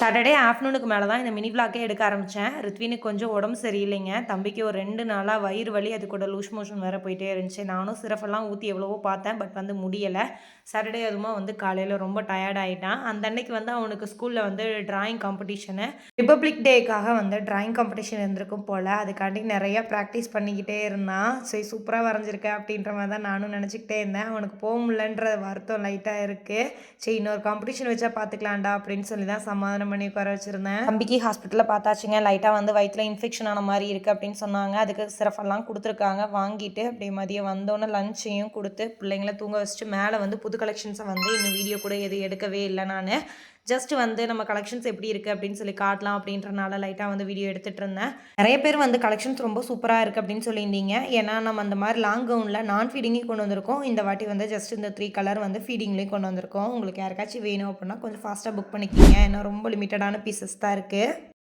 Saturday ஆஃப்டர்நூனுக்கு மேலே தான் இந்த மினி விளாக்கே எடுக்க ஆரம்பித்தேன். ரித்வினுக்கு கொஞ்சம் உடம்பு சரியில்லைங்க. தம்பிக்கு ஒரு 2 நாளாக வயிறு வலி, அது கூட லூஸ் மோஷன் வேறு போயிட்டே இருந்துச்சு. நானும் சிரஃபெல்லாம் ஊற்றி எவ்வளவோ பார்த்தேன். பட் முடியலை. சாட்டர்டே அதுவுமா காலையில் ரொம்ப டயர்ட் ஆகிட்டான். அந்த அன்னைக்கு அவனுக்கு ஸ்கூலில் டிராயிங் காம்படிஷனு. ரிப்பப்ளிக் டேக்காக டிராயிங் காம்படிஷன் இருந்திருக்கும் போல். அதுக்காண்டி நிறையா ப்ராக்டிஸ் பண்ணிக்கிட்டே இருந்தான். சரி சூப்பராக வரைஞ்சிருக்க அப்படின்ற மாதிரி தான் நானும் நினச்சிக்கிட்டே இருந்தேன். அவனுக்கு போக முடியலன்ற வருத்தம் லைட்டாக இருக்குது. சரி இன்னொரு காம்படிஷன் வச்சா பார்த்துக்கலாம்டா அப்படின்னு சொல்லி தான் சமாதானம் பண்ணி உட்கார வச்சுருந்தேன். தம்பிக்கு ஹாஸ்பிட்டலில் பார்த்தாச்சுங்க. லைட்டாக வயிற்றில் இன்ஃபெக்ஷன் ஆன மாதிரி இருக்குது அப்படின்னு சொன்னாங்க. அதுக்கு சிரஃபெல்லாம் கொடுத்துருக்காங்க. வாங்கிட்டு அப்படியே மதியம் வந்தோன்னே லஞ்சையும் கொடுத்து பிள்ளைங்கள தூங்க வச்சுட்டு மேலே புது கலெக்ஷன்ஸை இன்னும் வீடியோ கூட எதுவும் எடுக்கவே இல்லை. நான் ஜஸ்ட் நம்ம கலெக்ஷன்ஸ் எப்படி இருக்குது அப்படின்னு சொல்லி காட்டலாம் அப்படின்றனால லைட்டாக வீடியோ எடுத்துகிட்டு இருந்தேன். நிறைய பேர் கலெக்ஷன்ஸ் ரொம்ப சூப்பராக இருக்குது அப்படின்னு சொல்லியிருந்தீங்க. ஏன்னா நம்ம அந்த மாதிரி லாங் கவுனில் நான் ஃபீடிங்கையும் கொண்டு வந்திருக்கோம். இந்த வாட்டி ஜஸ்ட் இந்த 3 கலர் ஃபீடிங்லேயும் கொண்டு வந்திருக்கோம். உங்களுக்கு யாருக்காச்சும் வேணும் அப்படின்னா கொஞ்சம் ஃபாஸ்ட்டாக புக் பண்ணிக்கிங்க. ஏன்னா ரொம்ப லிமிட்டடான பீசஸ் தான் இருக்குது.